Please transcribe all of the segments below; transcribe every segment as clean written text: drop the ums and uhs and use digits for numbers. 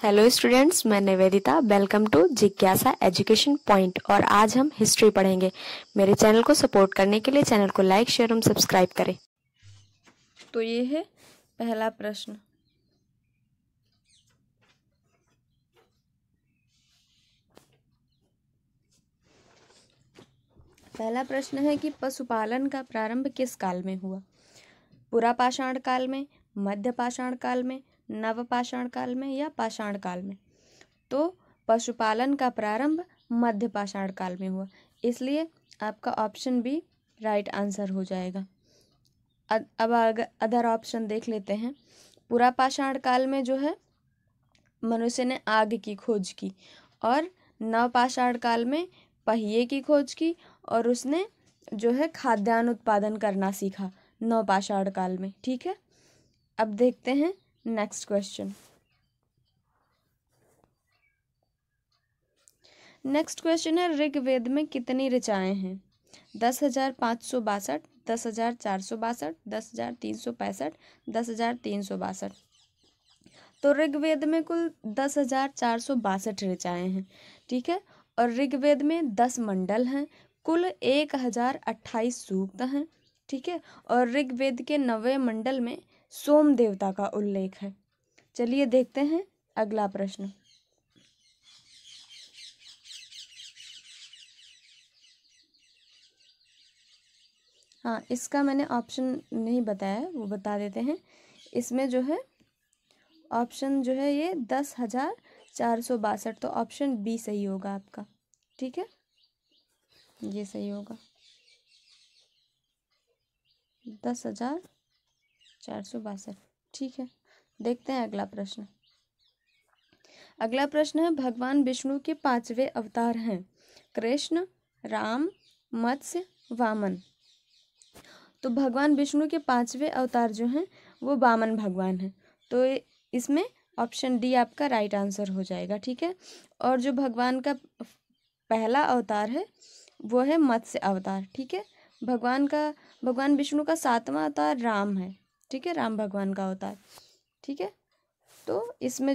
Hello students, मैं Nivedita. Welcome to जिज्ञासा education point. और आज हम हिस्ट्री पढ़ेंगे। मेरे चैनल को सपोर्ट करने के लिए चैनल को लाइक, शेयर और सब्सक्राइब करें। तो ये है पहला प्रश्न। पहला प्रश्न है कि पशुपालन का प्रारंभ किस काल में हुआ? पुरापाषाण काल में, मध्य पाषाण काल में, नवपाषाण काल में या पाषाण काल में? तो पशुपालन का प्रारंभ मध्य पाषाण काल में हुआ, इसलिए आपका ऑप्शन बी राइट आंसर हो जाएगा। अब अदर ऑप्शन देख लेते हैं। पुरापाषाण काल में जो है मनुष्य ने आग की खोज की, और नवपाषाण काल में पहिए की खोज की, और उसने जो है खाद्यान्न उत्पादन करना सीखा नवपाषाण काल में। ठीक है, अब देखते हैं नेक्स्ट क्वेश्चन। नेक्स्ट क्वेश्चन है, ऋग्वेद में कितनी ऋचाएं हैं? 10,562, 10,462, 10,365, 10,362। तो ऋग्वेद में कुल 10,462 ऋचाएं हैं। ठीक है, और ऋग्वेद में 10 मंडल हैं, कुल 1,028 सूक्त हैं। ठीक है, और ऋग्वेद के 9वें मंडल में सोम देवता का उल्लेख है। चलिए देखते हैं अगला प्रश्न। हाँ, इसका मैंने ऑप्शन नहीं बताया, वो बता देते हैं। इसमें जो है ऑप्शन जो है ये 10,462, तो ऑप्शन बी सही होगा आपका। ठीक है, ये सही होगा, 10,462। ठीक है, देखते हैं अगला प्रश्न। अगला प्रश्न है, भगवान विष्णु के 5वें अवतार हैं कृष्ण, राम, मत्स्य, वामन। तो भगवान विष्णु के 5वें अवतार जो हैं वो वामन भगवान हैं, तो इसमें ऑप्शन डी आपका राइट आंसर हो जाएगा। ठीक है, और जो भगवान का पहला अवतार है वो है मत्स्य अवतार। ठीक है, भगवान विष्णु का 7वां अवतार राम है। ठीक है, राम भगवान का अवतार। ठीक है, तो इसमें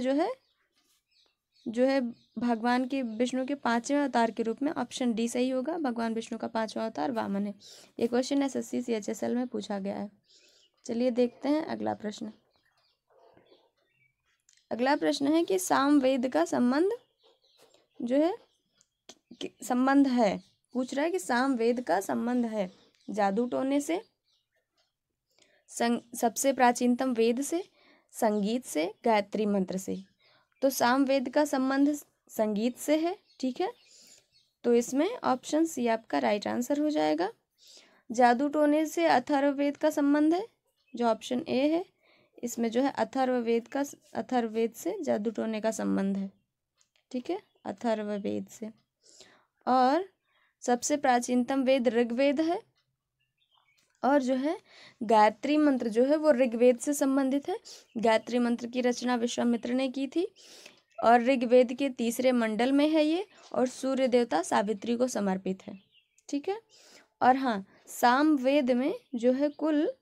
जो है भगवान के विष्णु के 5वें अवतार के रूप में ऑप्शन डी सही होगा। भगवान विष्णु का 5वां अवतार वामन है। ये क्वेश्चन एसएससी CHSL में पूछा गया है। चलिए देखते हैं अगला प्रश्न। अगला प्रश्न है कि सामवेद का संबंध जो है संबंध है, पूछ रहा है कि सामवेद का संबंध है जादू टोने से, सबसे प्राचीनतम वेद से, संगीत से, गायत्री मंत्र से। तो सामवेद का संबंध संगीत से है। ठीक है, तो इसमें ऑप्शन सी आपका राइट आंसर हो जाएगा। जादू टोने से अथर्ववेद का संबंध है, जो ऑप्शन ए है। इसमें जो है अथर्ववेद से जादू टोने का संबंध है। ठीक है, अथर्ववेद से। और सबसे प्राचीनतम वेद ऋग्वेद है, और जो है गायत्री मंत्र जो है वो ऋग्वेद से संबंधित है। गायत्री मंत्र की रचना विश्वामित्र ने की थी, और ऋग्वेद के 3रे मंडल में है ये, और सूर्य देवता सावित्री को समर्पित है। ठीक है, और हाँ, सामवेद में जो है कुल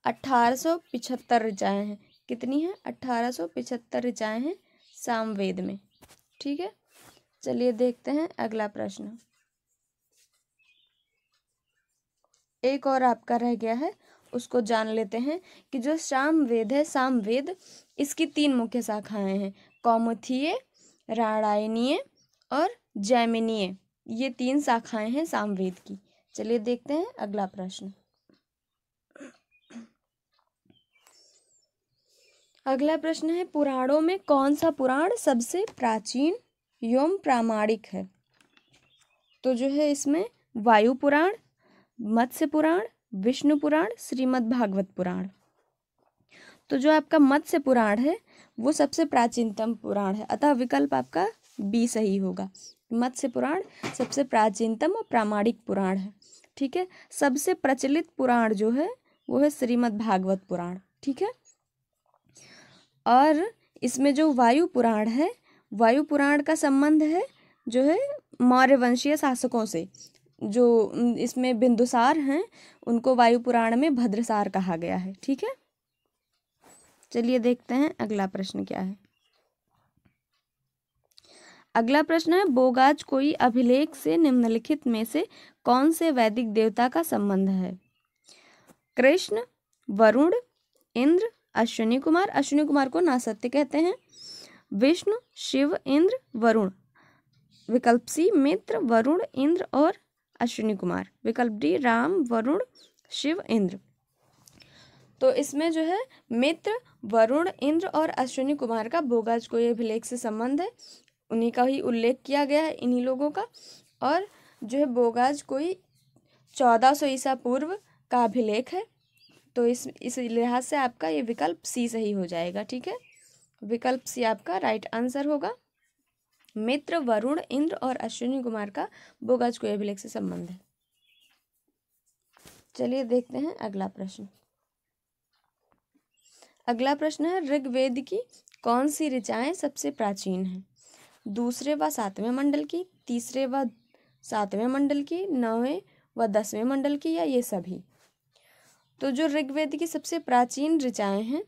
1875 ऋचाएं हैं। कितनी हैं? 1875 ऋचाएं हैं सामवेद में। ठीक है, चलिए देखते हैं अगला प्रश्न। एक और आपका रह गया है, उसको जान लेते हैं कि जो सामवेद है, सामवेद इसकी 3 मुख्य शाखाएं हैं, कौमुदीय, रामायणीय और जैमिनीय। ये 3 शाखाएं हैं सामवेद की। चलिए देखते हैं अगला प्रश्न। अगला प्रश्न है, पुराणों में कौन सा पुराण सबसे प्राचीन एवं प्रामाणिक है? तो जो है इसमें वायु पुराण, मत्स्य पुराण, विष्णु पुराण, श्रीमद् भागवत पुराण। तो जो आपका मत्स्य पुराण है वो सबसे प्राचीनतम पुराण है, अतः विकल्प आपका बी सही होगा। मत्स्य पुराण सबसे प्राचीनतम और प्रामाणिक पुराण है। ठीक है, सबसे प्रचलित पुराण जो है वो है श्रीमद् भागवत पुराण। ठीक है, और इसमें जो वायु पुराण है, वायु पुराण का संबंध है जो है मौर्य वंशीय शासकों से। जो इसमें बिंदुसार हैं उनको वायु पुराण में भद्रसार कहा गया है। ठीक है, चलिए देखते हैं अगला प्रश्न क्या है। अगला प्रश्न है, बोगाज कोई अभिलेख से निम्नलिखित में से कौन से वैदिक देवता का संबंध है? कृष्ण, वरुण, इंद्र, अश्विनी कुमार। अश्विनी कुमार को नासत्य कहते हैं। विष्णु, शिव, इंद्र, वरुण। विकल्प सी मित्र, वरुण, इंद्र और अश्विनी कुमार। विकल्प डी राम, वरुण, शिव, इंद्र। तो इसमें जो है मित्र, वरुण, इंद्र और अश्विनी कुमार का बोगाज कोई अभिलेख से संबंध है। उन्हीं का ही उल्लेख किया गया है, इन्हीं लोगों का। और जो है बोगाज कोई 1400 ईसा पूर्व का अभिलेख है। तो इस लिहाज से आपका ये विकल्प सी सही हो जाएगा। ठीक है, विकल्प सी आपका राइट आंसर होगा। मित्र, वरुण, इंद्र और अश्विनी कुमार का बोगाज कोई अभिलेख से संबंध है। चलिए देखते हैं अगला प्रश्न। अगला प्रश्न है, ऋग्वेद की कौन सी ऋचाएं सबसे प्राचीन हैं? दूसरे व सातवें मंडल की, तीसरे व सातवें मंडल की, 9वें व 10वें मंडल की, या ये सभी? तो जो ऋग्वेद की सबसे प्राचीन ऋचाएं हैं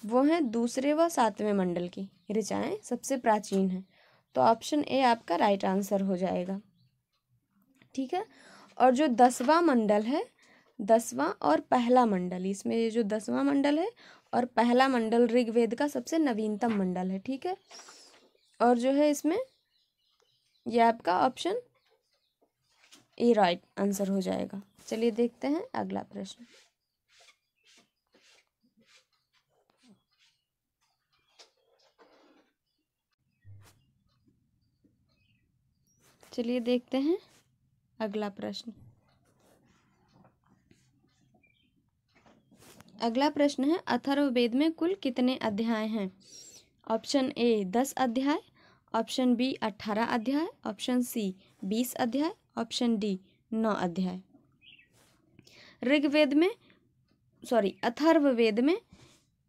वो हैं दूसरे व सातवें मंडल की ऋचाएं सबसे प्राचीन हैं। तो ऑप्शन ए आपका राइट आंसर हो जाएगा। ठीक है, और जो 10वां मंडल है, 10वां और पहला मंडल, इसमें ये जो 10वां मंडल है और पहला मंडल ऋग्वेद का सबसे नवीनतम मंडल है। ठीक है, और जो है इसमें यह आपका ऑप्शन ए राइट आंसर हो जाएगा। चलिए देखते हैं अगला प्रश्न। चलिए देखते हैं अगला प्रश्न। अगला प्रश्न है, अथर्ववेद में कुल कितने अध्याय हैं? ऑप्शन ए 10 अध्याय, ऑप्शन बी 18 अध्याय, ऑप्शन सी 20 अध्याय, ऑप्शन डी 9 अध्याय। अथर्ववेद में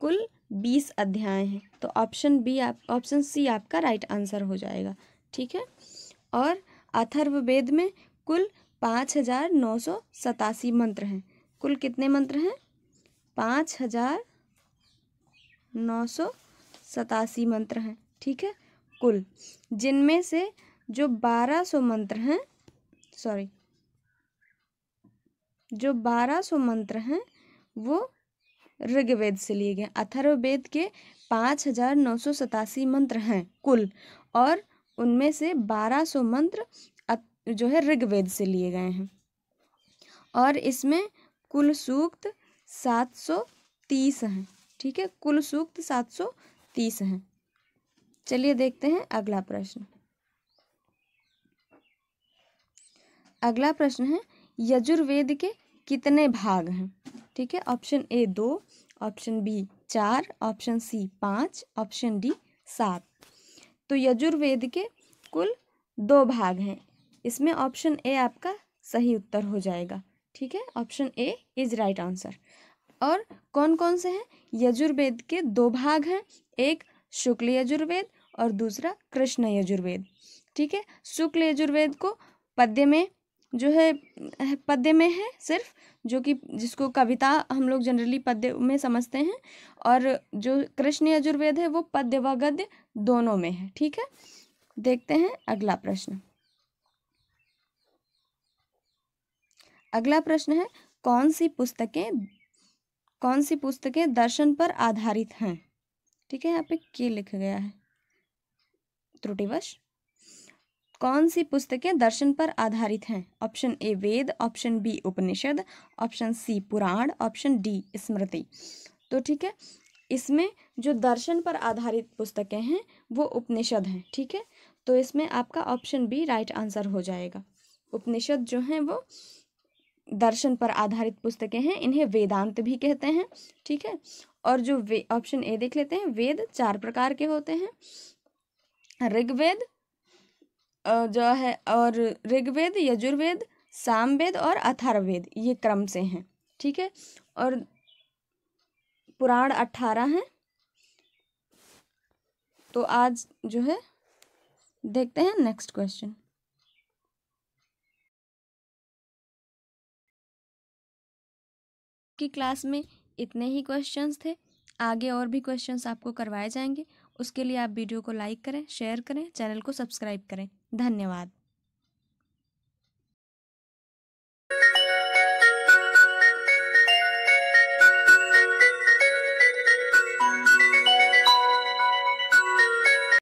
कुल 20 अध्याय हैं। तो ऑप्शन सी आपका राइट आंसर हो जाएगा। ठीक है, और अथर्ववेद में कुल 5987 मंत्र हैं। कुल कितने मंत्र हैं? 5987 मंत्र हैं। ठीक है, कुल, जिनमें से जो 1200 मंत्र हैं, जो 1200 मंत्र हैं वो ऋग्वेद से लिए गए। अथर्ववेद के 5987 मंत्र हैं कुल, और उनमें से 1200 मंत्र जो है ऋग्वेद से लिए गए हैं। और इसमें कुल सूक्त 730 हैं। ठीक है, कुल सूक्त 730 हैं। चलिए देखते हैं अगला प्रश्न। अगला प्रश्न है, यजुर्वेद के कितने भाग हैं? ठीक है, option A 2, option B 4, option C 5, option D 7। तो यजुर्वेद के कुल 2 भाग हैं। इसमें ऑप्शन ए आपका सही उत्तर हो जाएगा। ठीक है, option A is right answer. और कौन कौन से हैं? यजुर्वेद के 2 भाग हैं, एक शुक्ल यजुर्वेद और दूसरा कृष्ण यजुर्वेद। ठीक है, शुक्ल यजुर्वेद को पद्य में है सिर्फ, जो कि जिसको कविता हम लोग जनरली पद्य में समझते हैं, और जो कृष्ण यजुर्वेद है वो पद्य व गद्य दोनों में है। ठीक है, देखते हैं अगला प्रश्न। अगला प्रश्न है, कौन सी पुस्तकें दर्शन पर आधारित हैं? ठीक है, यहाँ पे क्या लिखा गया है त्रुटिवश। कौन सी पुस्तकें दर्शन पर आधारित हैं? Option A Veda, option B Upanishad, option C Purana, option D Smriti. तो ठीक है, इसमें जो दर्शन पर आधारित पुस्तकें हैं वो उपनिषद हैं। ठीक है, तो इसमें आपका ऑप्शन बी राइट आंसर हो जाएगा। उपनिषद जो हैं वो दर्शन पर आधारित पुस्तकें हैं, इन्हें वेदांत भी कहते हैं। ठीक है, और जो ऑप्शन ए देख लेते हैं, वेद 4 प्रकार के होते हैं। ऋग्वेद जो है, और ऋग्वेद, यजुर्वेद, सामवेद और अथर्ववेद, ये क्रम से हैं। ठीक है, और पुराण 18 हैं। तो आज जो है देखते हैं नेक्स्ट क्वेश्चन। की क्लास में इतने ही क्वेश्चंस थे, आगे और भी क्वेश्चंस आपको करवाए जाएंगे। उसके लिए आप वीडियो को लाइक करें, शेयर करें, चैनल को सब्सक्राइब करें। धन्यवाद।